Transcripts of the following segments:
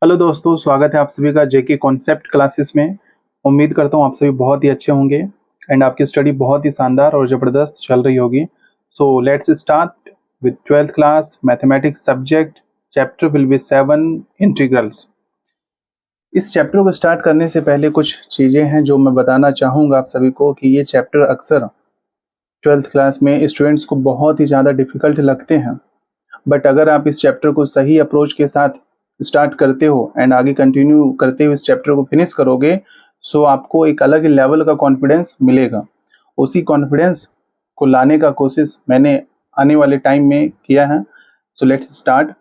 Hello दोस्तों, स्वागत है आप सभी का जेके कॉन्सेप्ट क्लासेस में। उम्मीद करता हूँ आप सभी बहुत ही अच्छे होंगे एंड आपकी स्टडी बहुत ही शानदार और ज़बरदस्त चल रही होगी। So let's start with 12th class mathematics subject. Chapter will be 7 integrals. इस चैप्टर को स्टार्ट करने से पहले कुछ चीज़ें हैं जो मैं बताना चाहूँगा आप सभी को कि ये चैप्टर अक्सर 12th क्लास में स्टूडेंट्स को बहुत ही ज़्यादा डिफ़िकल्ट लगते हैं। बट अगर आप इस चैप्टर को सही अप्रोच के साथ स्टार्ट करते हो एंड आगे कंटिन्यू करते हुए इस चैप्टर को फिनिश करोगे, सो आपको एक अलग लेवल का कॉन्फिडेंस मिलेगा। उसी कॉन्फिडेंस को लाने का कोशिश मैंने आने वाले टाइम में किया है। So let's start.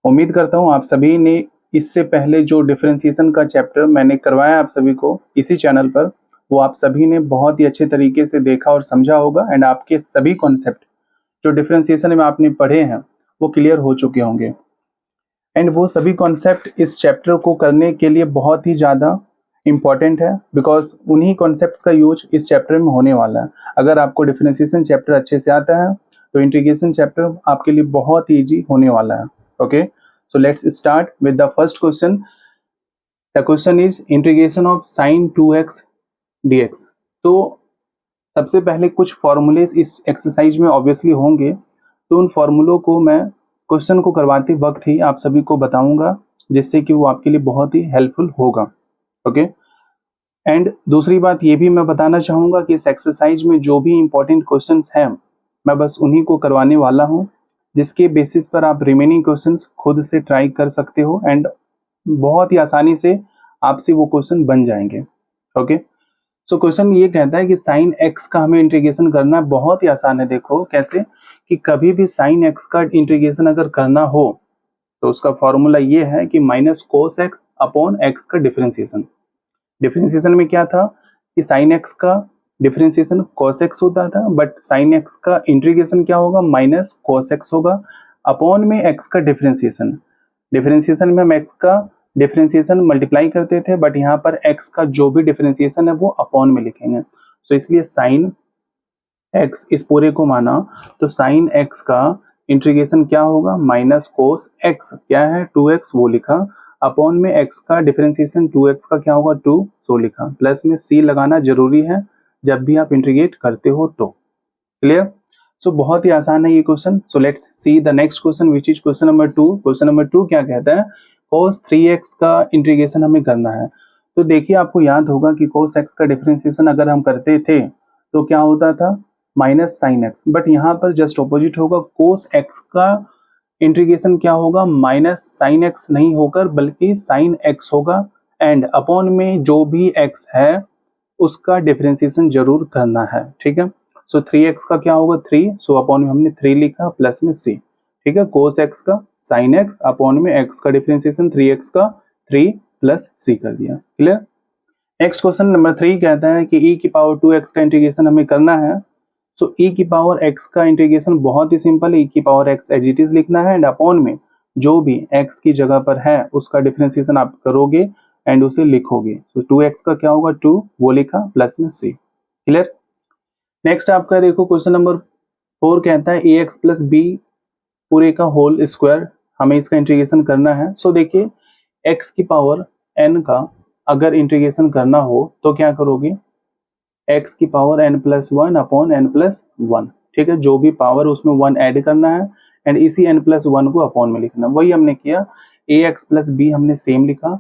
उम्मीद करता हूँ आप सभी ने इससे पहले जो डिफरेंशिएशन का चैप्टर मैंने करवाया आप सभी को इसी चैनल पर, वो आप सभी ने बहुत ही अच्छे तरीके से देखा और समझा होगा एंड आपके सभी कॉन्सेप्ट जो डिफरेंशिएशन में आपने पढ़े हैं वो क्लियर हो चुके होंगे। एंड वो सभी कॉन्सेप्ट इस चैप्टर को करने के लिए बहुत ही ज़्यादा इम्पॉर्टेंट है, बिकॉज उन्हीं कॉन्सेप्ट्स का यूज इस चैप्टर में होने वाला है। अगर आपको डिफरेंशिएशन चैप्टर अच्छे से आता है तो इंटीग्रेशन चैप्टर आपके लिए बहुत ही ईजी होने वाला है। Okay, so let's start with the first question. The question is integration of sin 2x dx। तो सबसे पहले कुछ फॉर्मूलेज इस एक्सरसाइज में ऑब्वियसली होंगे, तो उन फॉर्मूलों को मैं क्वेश्चन को करवाते वक्त ही आप सभी को बताऊंगा, जिससे कि वो आपके लिए बहुत ही हेल्पफुल होगा। ओके, एंड दूसरी बात ये भी मैं बताना चाहूँगा कि इस एक्सरसाइज में जो भी इंपॉर्टेंट क्वेश्चंस हैं मैं बस उन्हीं को करवाने वाला हूँ, जिसके बेसिस पर आप रिमेनिंग क्वेश्चंस खुद से ट्राई कर सकते हो एंड बहुत ही आसानी से आपसे वो क्वेश्चन बन जाएंगे। ओके, सो क्वेश्चन ये कहता है कि साइन एक्स का हमें इंटीग्रेशन करना बहुत ही आसान है। देखो कैसे कि कभी भी साइन एक्स का इंटीग्रेशन अगर करना हो तो उसका फॉर्मूला ये है कि minus cos x upon x का डिफरेंशिएशन। डिफरेंशिएशन में क्या था कि साइन एक्स का डिफरेंशिएशन कोस एक्स होता था, बट साइन एक्स का इंटीग्रेशन क्या होगा, माइनस कोस एक्स होगा अपॉन में एक्स का डिफरेंशिएशन। डिफरेंशिएशन में हम एक्स का डिफरेंशिएशन मल्टीप्लाई करते थे, बट यहाँ पर एक्स का जो भी डिफरेंशिएशन है वो अपॉन में लिखेंगे। सो इसलिए साइन एक्स इस पूरे को माना तो साइन एक्स का इंटीग्रेशन क्या होगा, माइनस कोस एक्स क्या है 2x वो लिखा, अपॉन में एक्स का डिफरेंशिएशन 2x का क्या होगा 2 सो लिखा, प्लस में c लगाना जरूरी है जब भी आप इंटीग्रेट करते हो तो। क्लियर? सो बहुत ही आसान है ये question. So let's see the next question which is question number 2। Question number 2 क्या कहता है, cos 3x का इंटीग्रेशन हमें करना है। तो देखिए आपको याद होगा कि cos x का डिफरेंशिएशन अगर हम करते थे तो क्या होता था, माइनस साइन एक्स, बट यहाँ पर जस्ट ऑपोजिट होगा, कोस एक्स का इंटीग्रेशन क्या होगा, माइनस साइन एक्स नहीं होकर बल्कि साइन एक्स होगा एंड अपॉन में जो भी एक्स है उसका डिफरेंशिएशन जरूर करना है। ठीक है, सो 3x का क्या होगा 3, सो अपॉन में हमने 3 लिखा प्लस में c। ठीक है, कोस एक्स का साइन एक्स अपॉन में x का डिफरेंशिएशन 3x का 3 प्लस c कर दिया। क्लियर? नेक्स्ट क्वेश्चन नंबर 3 कहता है कि e की पावर 2x का इंटीग्रेशन हमें करना है। सो e की पावर x का इंटीग्रेशन बहुत ही सिंपल है, e की power x as it is लिखना है एंड अपॉन में जो भी x की जगह पर है उसका डिफरेंशिएशन आप करोगे एंड उसे लिखोगे। तो 2x का क्या होगा 2 वो लिखा प्लस में c। क्लियर? नेक्स्ट आपका देखो क्वेश्चन नंबर 4 कहता है ax प्लस b पूरे का होल स्क्वायर हमें इसका इंटीग्रेशन करना है। सो देखिए x की पावर n का अगर इंटीग्रेशन करना हो तो क्या करोगे, x की power n plus 1 upon n plus 1। ठीक है, जो भी पावर उसमें 1 ऐड करना है एंड इसी n प्लस 1 को अपॉन में लिखना, वही हमने किया। ax प्लस b हमने सेम लिखा,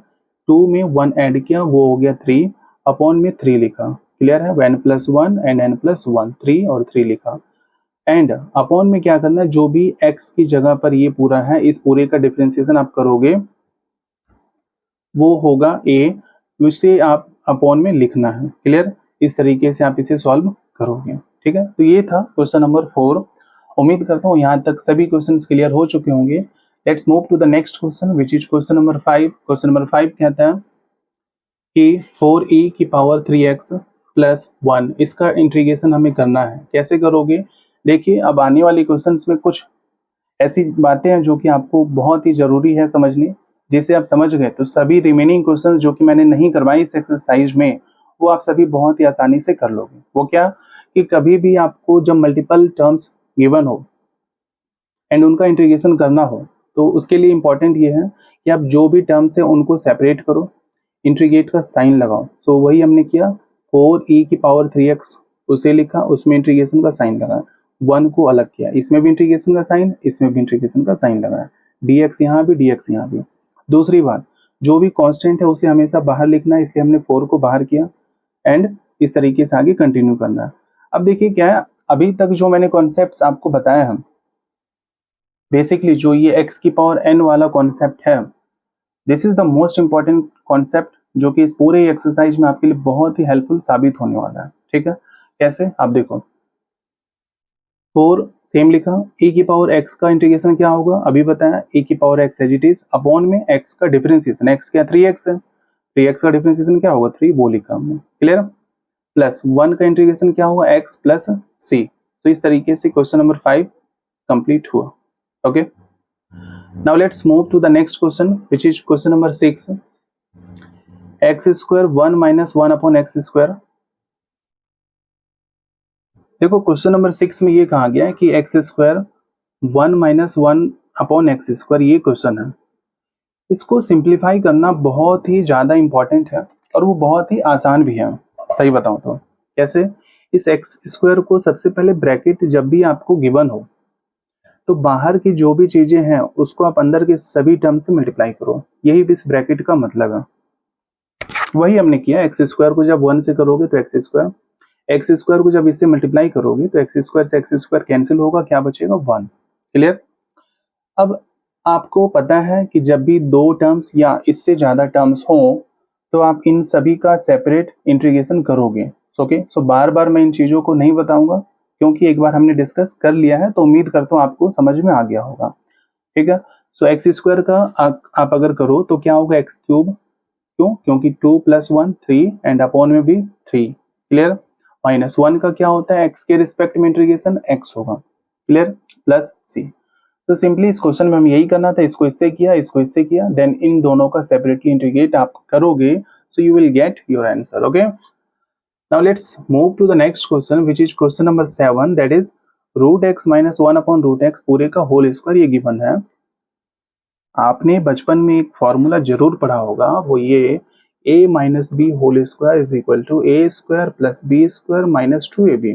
2 में 1 ऐड किया वो हो गया 3 अपॉन में 3 लिखा। क्लियर है, n plus 1 and n plus 1 3 और 3 लिखा एंड अपॉन में क्या करना है, जो भी x की जगह पर ये पूरा है इस पूरे का डिफरेंशिएशन आप करोगे वो होगा a, उसे आप अपॉन में लिखना है। क्लियर? इस तरीके से आप इसे सॉल्व करोगे। ठीक है, तो ये था क्वेश्चन नंबर 4। उम्मीद करता हूँ यहाँ तक सभी क्वेश्चंस क्लियर हो चुके होंगे। Let's move to the next question which is question number 5। Question number 5 कहता है कि 4e की पावर 3x प्लस 1 इसका इंटीग्रेशन हमें करना है। कैसे करोगे, देखिए अब आने वाले क्वेश्चंस में कुछ ऐसी बातें हैं जो कि आपको बहुत ही जरूरी है समझनी, जिसे आप समझ गए तो सभी रिमेनिंग क्वेश्चन जो कि मैंने नहीं करवाई इस एक्सरसाइज में वो आप सभी बहुत ही आसानी से कर लोगे। वो क्या कि कभी भी आपको जब मल्टीपल टर्म्स गिवन हो एंड उनका इंटीग्रेशन करना हो तो उसके लिए इंपॉर्टेंट ये है कि आप जो भी टर्म्स है उनको सेपरेट करो, इंटीग्रेट का साइन लगाओ। सो वही हमने किया, 4e की पावर 3x उसे लिखा, उसमें इंटीग्रेशन का साइन लगाया, 1 को अलग किया, इसमें भी इंटीग्रेशन का साइन, इसमें भी इंटीग्रेशन का साइन लगाया, dx यहाँ भी dx यहाँ भी। दूसरी बात, जो भी कांस्टेंट है उसे हमेशा बाहर लिखना है, इसलिए हमने 4 को बाहर किया एंड इस तरीके से आगे कंटिन्यू करना है। अब देखिए क्या है, अभी तक जो मैंने कॉन्सेप्ट्स आपको बताया है, बेसिकली जो ये x की पावर n वाला कॉन्सेप्ट है, this is the most important concept जो कि इस पूरे एक्सरसाइज में आपके लिए बहुत ही हेल्पफुल साबित होने वाला है। ठीक है, कैसे आप देखो, 4 सेम लिखा, e की पावर x का इंटीग्रेशन क्या होगा अभी बताया, e की power x as it is upon में x का डिफरेंशिएशन, x क्या 3x है, 3x का डिफरेंशिएशन क्या होगा 3, वो लिखा हमने, क्लियर। प्लस 1 का इंटीग्रेशन क्या होगा x प्लस c। तो इस तरीके से क्वेश्चन नंबर 5 कंप्लीट हुआ। Okay, now let's move to the next question which is question number 6, x square 1 minus 1 upon x square. देखो क्वेश्चन नंबर 6 में ये कहा गया है कि x square 1 minus 1 upon x square, ये क्वेश्चन है। इसको सिंप्लीफाई करना बहुत ही ज़्यादा इंपॉर्टेंट है और वो बहुत ही आसान भी है, सही बताऊं तो। कैसे, इस एक्स स्क्वायर को सबसे पहले ब्रैकेट जब भी आपको गिवन हो तो बाहर की जो भी चीज़ें हैं उसको आप अंदर के सभी टर्म से मल्टीप्लाई करो, यही इस ब्रैकेट का मतलब है। वही हमने किया, एक्स स्क्वायर को जब 1 से करोगे तो एक्स स्क्वायर को जब इससे मल्टीप्लाई करोगे तो एक्स स्क्वायर से एक्स स्क्वायर कैंसिल होगा, क्या बचेगा 1, क्लियर। अब आपको पता है कि जब भी दो टर्म्स या इससे ज़्यादा टर्म्स हो तो आप इन सभी का सेपरेट इंटीग्रेशन करोगे। ओके, सो बार बार मैं इन चीज़ों को नहीं बताऊंगा क्योंकि एक बार हमने डिस्कस कर लिया है, तो उम्मीद करता हूँ आपको समझ में आ गया होगा। ठीक है, सो एक्स स्क्वायर का आप अगर करो तो क्या होगा एक्स क्यूब, क्यों, क्योंकि 2 + 1 3 एंड अपॉन में भी 3, क्लियर। माइनस 1 का क्या होता है एक्स के रिस्पेक्ट में इंटीग्रेशन, एक्स होगा, क्लियर, प्लस सी। तो सिंपली इस क्वेश्चन में हम यही करना था, इसको इससे किया, इसको इससे किया, देन इन दोनों का सेपरेटली इंटीग्रेट आप करोगे, so you will get your answer. Okay, now let's move to the next question which is question number 7, that is √x - 1 upon √x पूरे का होल स्क्वायर, ये गिवन है। आपने बचपन में एक फॉर्मूला जरूर पढ़ा होगा, वो ये a - b whole square is equal to a square plus b square minus 2ab,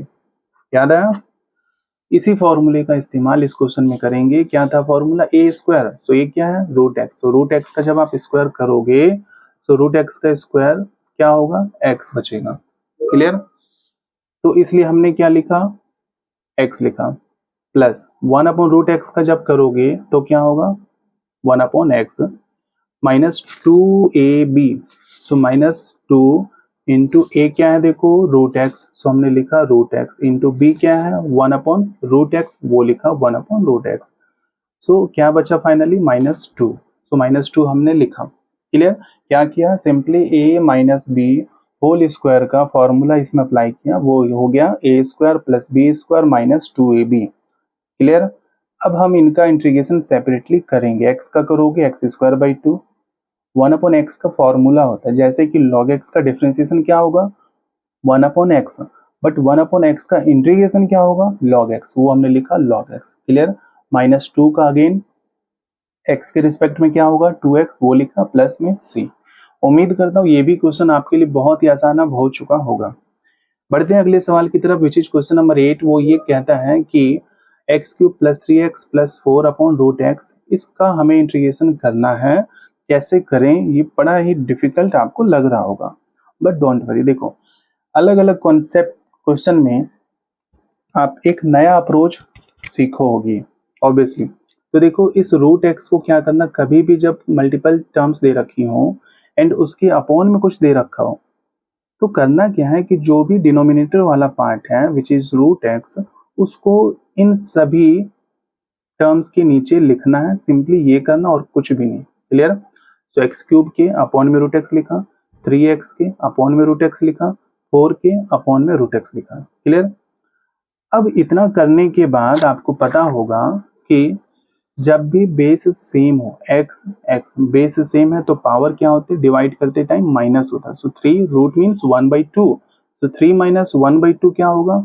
याद आया। इसी फॉर्मूले का इस्तेमाल इस क्वेश्चन में करेंगे। क्या था फॉर्मूला, a स्क्वायर, सो ये क्या है √x, सो √x का जब आप स्क्वायर करोगे तो √x का स्क्वायर क्या होगा x बचेगा, क्लियर। तो इसलिए हमने क्या लिखा, x लिखा, प्लस 1 अपॉन √x का जब करोगे तो क्या होगा 1 upon x minus 2ab, so minus 2 into a क्या है देखो √x, सो हमने लिखा √x, इंटू बी क्या है 1 अपॉन √x, वो लिखा 1 अपॉन √x, सो क्या बचा फाइनली -2, सो -2 हमने लिखा, क्लियर। क्या किया, simply a minus b whole square का फॉर्मूला इसमें अप्लाई किया, वो हो गया a square plus b square minus 2ab, clear. अब हम इनका इंटीग्रेशन सेपरेटली करेंगे, x का करोगे x square by 2, 1 upon x का फॉर्मूला होता है, जैसे कि log x का डिफरेंशिएशन क्या होगा 1 upon x, but 1 upon x का इंटीग्रेशन क्या होगा log x, वो हमने लिखा log x, क्लियर। -2 का अगेन x के रिस्पेक्ट में क्या होगा 2x, वो लिखा, प्लस में c। उम्मीद करता हूँ ये भी क्वेश्चन आपके लिए बहुत ही आसान हो चुका होगा। बढ़ते हैं अगले सवाल की तरफ विच इज क्वेश्चन नंबर 8, वो ये कहता है कि x³ + 3x + 4 अपॉन √x, इसका हमें इंटीग्रेशन करना है। कैसे करें, ये बड़ा ही डिफिकल्ट आपको लग रहा होगा, बट डोंट वरी। देखो अलग अलग कॉन्सेप्ट क्वेश्चन में आप एक नया अप्रोच सीखोगी ऑब्वियसली। तो देखो इस √x को क्या करना, कभी भी जब मल्टीपल टर्म्स दे रखी हो एंड उसके अपॉन में कुछ दे रखा हो तो करना क्या है कि जो भी डिनोमिनेटर वाला पार्ट है विच इज √x, उसको इन सभी टर्म्स के नीचे लिखना है, सिंपली ये करना और कुछ भी नहीं, क्लियर। सो x³ के अपॉन में √x लिखा, 3x के अपॉन में √x लिखा, 4 के अपॉन में √x लिखा, क्लियर। अब इतना करने के बाद आपको पता होगा कि जब भी बेस सेम हो, x बेस सेम है तो पावर क्या होती है, डिवाइड करते टाइम माइनस होता है, सो 3 रूट मीन्स 1/2, सो 3 - 1/2 क्या होगा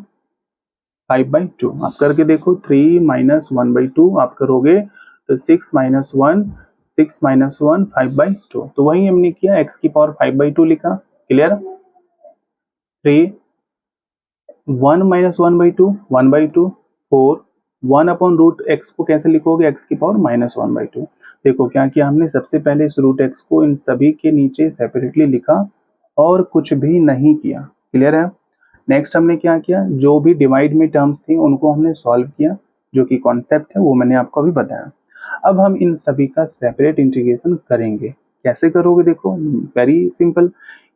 5/2। आप करके देखो, 3 - 1/2 आप करोगे तो 6 - 1 6 माइनस 1 5/2, तो वही हमने किया, x की पावर 5/2 लिखा। Clear. 3 1 minus 1/2 1/2, 4 1 upon root x को कैसे लिखोगे, x की पावर -1/2। देखो क्या किया हमने, सबसे पहले इस रूट एक्स को इन सभी के नीचे सेपरेटली लिखा और कुछ भी नहीं किया। क्लियर है। नेक्स्ट हमने क्या किया, जो भी डिवाइड में टर्म्स थी उनको हमने सॉल्व किया, जो कि कॉन्सेप्ट है वो मैंने आपको अभी बताया। अब हम इन सभी का सेपरेट इंटीग्रेशन करेंगे। कैसे करोगे, देखो वेरी सिंपल।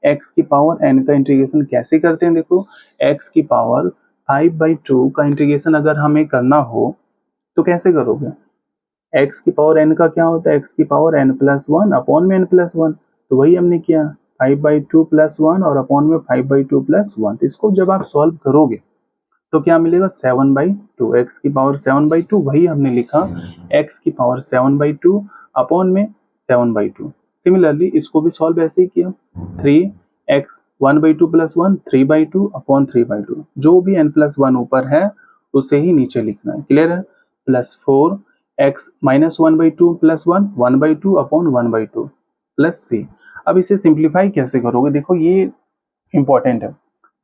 x की पावर n का इंटीग्रेशन कैसे करते हैं, देखो x की पावर 5/2 का इंटीग्रेशन अगर हमें करना हो तो कैसे करोगे। x की पावर n का क्या होता है, x की पावर n+1 अपॉन में n+1, तो वही हमने किया 5/2 + 1 और अपॉन में 5/2 + 1। तो इसको जब आप सॉल्व करोगे तो क्या मिलेगा, 7/2, x की पावर 7/2, वही हमने लिखा x की पावर 7/2 अपॉन में 7/2। सिमिलरली इसको भी सॉल्व ऐसे ही किया, 3x 1/2 + 1 3/2 अपॉन 3/2, जो भी n+1 ऊपर है उसे ही नीचे लिखना है। क्लियर है। Plus 4x -1/2 + 1 1/2 upon 1/2 plus c। अब इसे सिंप्लीफाई कैसे करोगे, देखो ये इंपॉर्टेंट है।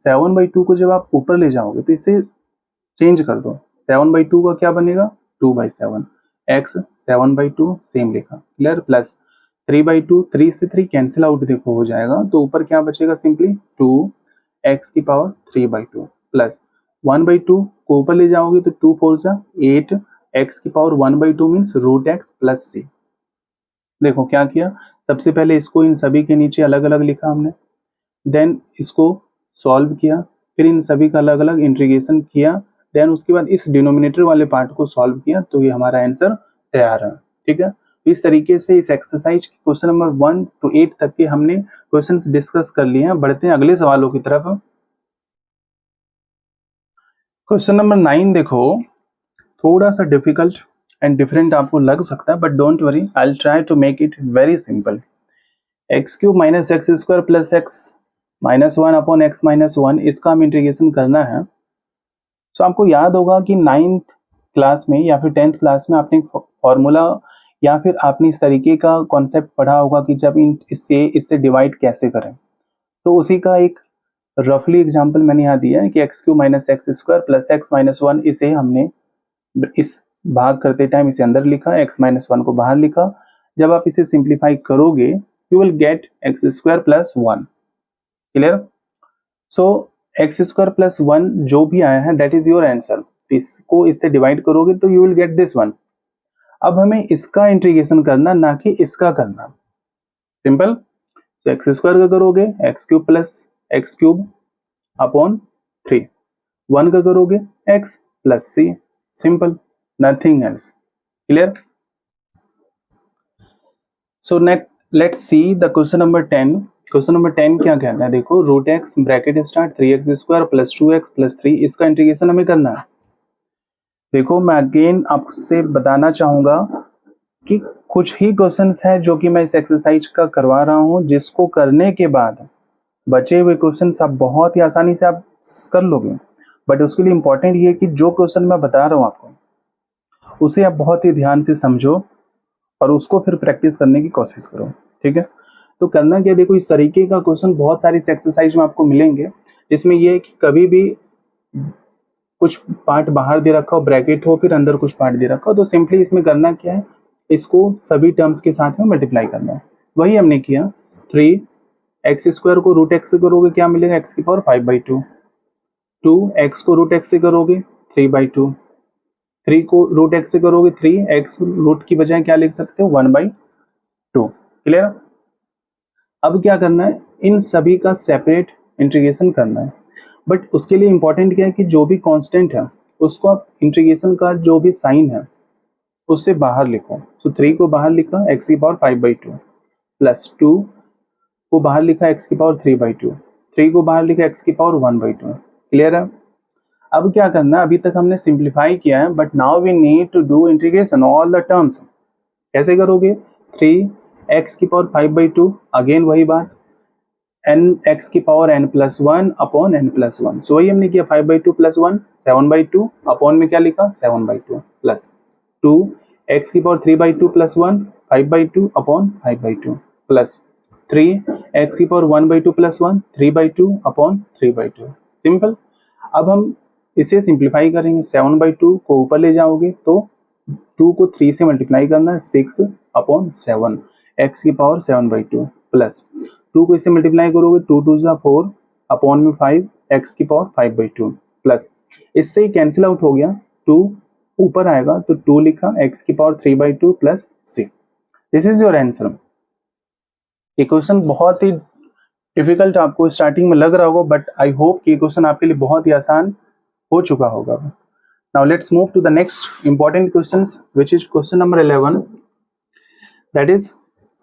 7/2 को जब आप ऊपर ले जाओगे तो इसे चेंज कर दो, 7/2 का क्या बनेगा, 2/7, x 7/2 सेम लिखा। क्लियर। प्लस 3/2, 3 से 3 कैंसिल आउट देखो हो जाएगा, तो ऊपर क्या बचेगा, सिंपली 2x की पावर 3/2 प्लस 1/2 को ऊपर ले जाओगे तो 2 4 जा 8, x की power 1/2 means √x plus c। देखो क्या किया, सबसे पहले इसको इन सभी के नीचे अलग अलग लिखा हमने, देन इसको सॉल्व किया, फिर इन सभी का अलग अलग इंटीग्रेशन किया, देन उसके बाद इस डिनोमिनेटर वाले पार्ट को सॉल्व किया, तो ये हमारा आंसर तैयार है। ठीक है। इस तरीके से इस एक्सरसाइज के क्वेश्चन नंबर 1 to 8 तक के हमने क्वेश्चंस डिस्कस कर लिए हैं। बढ़ते हैं अगले सवालों की तरफ। क्वेश्चन नंबर 9 देखो, थोड़ा सा डिफिकल्ट एंड डिफरेंट आपको लग सकता है, but don't worry, I will try to make it very simple. x³ - x² plus x -1 upon x -1, इसका हम इंटीग्रेशन करना है। तो आपको याद होगा कि 9th क्लास में या फिर 10th क्लास में आपने फॉर्मूला या फिर आपने इस तरीके का कॉन्सेप्ट पढ़ा होगा कि जब इससे डिवाइड कैसे करें। तो उसी का एक रफली एग्जांपल मैंने यहाँ दिया है कि x³ - x² प्लस x -1, इसे हमने इस भाग करते टाइम इसे अंदर लिखा, x -1 को बाहर लिखा। जब आप इसे सिंप्लीफाई करोगे you will get x² + 1। Clear. So x² + 1 जो भी आया है दैट इज योर आंसर। इसको इससे डिवाइड करोगे तो you will get this one। अब हमें इसका इंटीग्रेशन करना, ना कि इसका करना। सिंपल। तो x² का करोगे x³ + x³ अपॉन 3, 1 का करोगे x + c, simple, nothing else. Clear. So next let's see the question number 10। Question number 10 क्या कहना है, देखो √x bracket start 3x² + 2x + 3, इसका इंटीग्रेशन हमें करना है। देखो मैं अगेन आपसे बताना चाहूंगा कि कुछ ही क्वेश्चंस है जो कि मैं इस एक्सरसाइज का करवा रहा हूं, जिसको करने के बाद बचे हुए क्वेश्चंस आप बहुत ही आसानी से आप कर लोगे। बट उसके लिए इंपॉर्टेंट ये है कि जो क्वेश्चन मैं बता रहा हूँ आपको, उसे आप बहुत ही ध्यान से समझो और उसको फिर प्रैक्टिस करने की कोशिश करो। ठीक है। तो करना क्या, देखो इस तरीके का क्वेश्चन बहुत सारी एक्सरसाइज में आपको मिलेंगे, जिसमें ये है कि कभी भी कुछ पार्ट बाहर दे रखा हो, ब्रैकेट हो, फिर अंदर कुछ पार्ट दे रखा हो, तो सिंपली इसमें करना क्या है, इसको सभी टर्म्स के साथ में मल्टीप्लाई करना है। वही हमने किया। 3x² को √x से करोगे क्या मिलेगा, x की पावर 5/2, 2x को √x से करोगे 3/2, 3 को √x से करोगे 3x, रूट की बजाय क्या लिख सकते हो 1/2। क्लियर। अब क्या करना है, इन सभी का सेपरेट इंटीग्रेशन करना है। बट उसके लिए इंपॉर्टेंट क्या है कि जो भी कांस्टेंट है उसको आप इंटीग्रेशन का जो भी साइन है उससे बाहर लिखो। सो 3 को बाहर लिखा x की पावर 5/2 प्लस 2 को बाहर लिखा x की पावर 3/2, 3 को बाहर लिखा x की पावर 1/2। क्लियर है। अब क्या करना है, अभी तक हमने सिंप्लीफाई किया है, but now we need to do integration all the terms. कैसे करोगे, 3x की पावर 5/2, अगेन वही बात, x की पावर n+1 अपॉन n+1। सो वही हमने किया 5/2 + 1 7/2 अपॉन में क्या लिखा 7/2 प्लस 2 x की power 3/2 + 1 5/2 upon 5/2 plus 3x⁴1/2 plus 1 3/2 upon 3/2। Simple. अब हम इसे सिंप्लीफाई करेंगे, 7/2 को ऊपर ले जाओगे तो 2 को 3 से मल्टीप्लाई करना है, 6 अपॉन 7 x⁴ 7/2 प्लस 2 को इससे मल्टीप्लाई करोगे 2 2 जा 4 अपॉन में 5 x⁴ 5/2 प्लस इससे ही कैंसिल आउट हो गया, 2 ऊपर आएगा तो 2 लिखा x⁴ 3/2 plus 6। This is your answer. ये क्वेश्चन बहुत ही डिफिकल्ट आपको स्टार्टिंग में लग रहा होगा, बट आई होप कि ये क्वेश्चन आपके लिए बहुत ही आसान हो चुका होगा। Now let's move to the next important questions which is question number 11, that is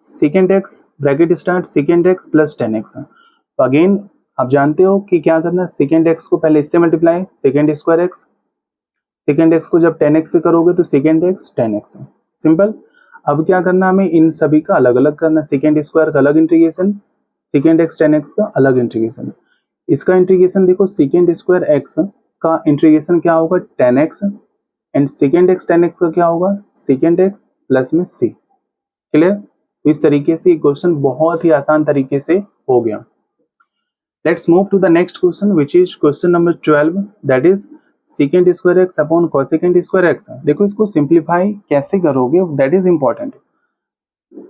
secant x bracket start secant x plus 10x। तो अगेन आप जानते हो कि क्या करना है, secant x को पहले इससे multiply secant square x, secant x को जब 10x से करोगे तो secant x 10x। सिंपल। अब क्या करना है, हमें इन सभी का अलग अलग करना है, secant स्क्वायर का अलग इंटीग्रेशन, secant x 10x का अलग इंटीग्रेशन। इसका इंटीग्रेशन देखो, secant स्क्वायर x का इंटीग्रेशन क्या होगा 10x and secant x 10x का क्या होगा secant x प्लस में c। क्लियर। तो इस तरीके से ये क्वेश्चन बहुत ही आसान तरीके से हो गया। Let's move to the next question which is question number 12, that is secant square x upon cosecant square x। देखो इसको सिंप्लीफाई कैसे करोगे, that is important.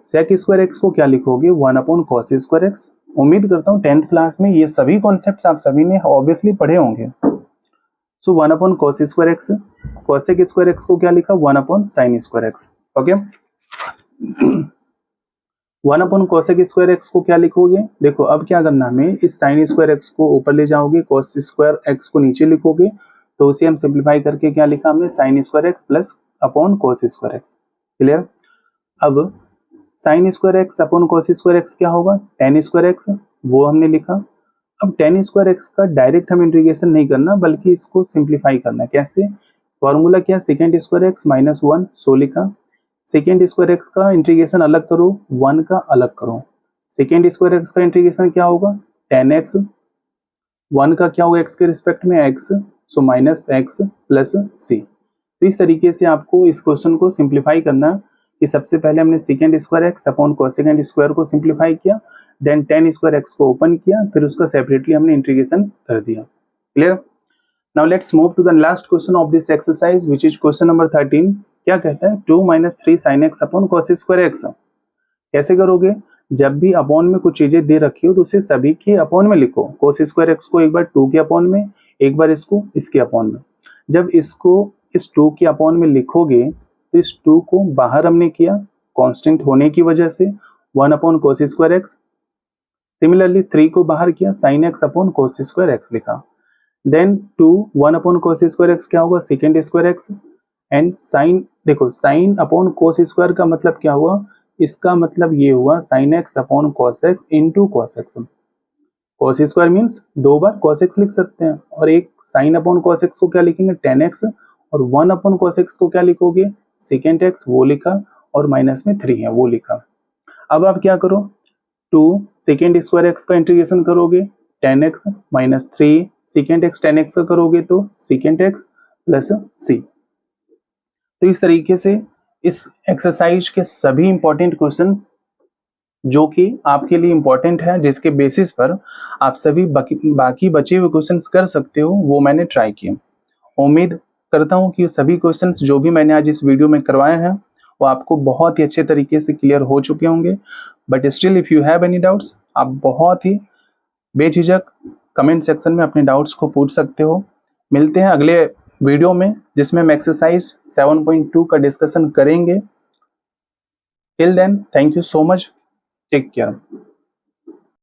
sec square x को क्या लिखोगे 1 अपॉन cos स्क्वायर x। उम्मीद करता हूँ 10th क्लास में ये सभी कॉन्सेप्ट्स आप सभी ने ऑब्वियसली पढ़े होंगे। सो 1 upon cos square x, cosec square x को क्या लिखा 1 upon sin square x। Okay 1 upon cosec square x को क्या लिखोगे, देखो अब क्या करना हमें, इस sin स्क्वायर x को ऊपर ले जाओगे, cos स्क्वायर x को नीचे लिखोगे, तो उसे हम सिंप्लीफाई करके क्या लिखा हमने sin square x plus upon cos square x। Clear. अब sin square x upon cos square x क्या होगा tan स्क्वायर x, वो हमने लिखा। अब tan स्क्वायर x का डायरेक्ट हम इंटीग्रेशन नहीं करना बल्कि इसको सिंप्लीफाई करना है। कैसे, फॉर्मूला क्या, secant स्क्वायर x माइनस 1 सो लिखा। secant स्क्वायर x का इंटीग्रेशन अलग करो, 1 का अलग करो। secant स्क्वायर x का इंटीग्रेशन क्या होगा tan x, 1 का क्या होगा x के रिस्पेक्ट में x, so minus x plus c। तो इस तरीके से आपको इस क्वेश्चन को सिंप्लीफाई करना है कि सबसे पहले हमने secant square x upon cosecant square को सिंप्लीफाई किया, देन tan स्क्वायर x को ओपन किया, फिर उसका सेपरेटली हमने इंटीग्रेशन कर दिया। Clear. Now let's move to the last question of this exercise which is question number 13। क्या कहता है 2 minus 3 sin x upon cos square x। कैसे करोगे, जब भी अपॉन में कुछ चीजें दे रखी हो तो उसे सभी के अपॉन में लिखो। cos स्क्वायर x को एक बार 2 के अपॉन में, एक बार इसको इसके अपॉन में। जब इसको इस 2 के अपॉन में लिखोगे तो इस 2 को बाहर हमने किया कांस्टेंट होने की वजह से 1 upon cos square x। Similarly 3 को बाहर किया sin x upon cos square x लिखा। Then 1 upon cos square x क्या होगा secant square x and sine, देखो साइन अपॉन cos स्क्वायर का मतलब क्या हुआ, इसका मतलब ये हुआ sin x upon cos x into cos x। cos square means 2 बार cos x लिख सकते हैं, और एक sin अपॉन cos x को क्या लिखेंगे tan x, और 1 अपॉन cos x को क्या लिखोगे secant x, वो लिखा, और माइनस में 3 है वो लिखा। अब आप क्या करो, 2 secant स्क्वायर x का इंटीग्रेशन करोगे tan x minus 3 secant x tan x का करोगे तो secant x प्लस c। तो इस तरीके से इस एक्सरसाइज के सभी इंपॉर्टेंट क्वेश्चन जो कि आपके लिए इंपॉर्टेंट है, जिसके बेसिस पर आप सभी बाकी बचे हुए क्वेश्चंस कर सकते हो, वो मैंने ट्राई किए। उम्मीद करता हूँ कि सभी क्वेश्चंस जो भी मैंने आज इस वीडियो में करवाए हैं वो आपको बहुत ही अच्छे तरीके से क्लियर हो चुके होंगे। But still if you have any doubts, आप बहुत ही बेझिझक कमेंट सेक्शन में अपने डाउट्स को पूछ सकते हो। मिलते हैं अगले वीडियो में जिसमें हम एक्सरसाइज 7.2 का डिस्कशन करेंगे। Till then, thank you so much, take care.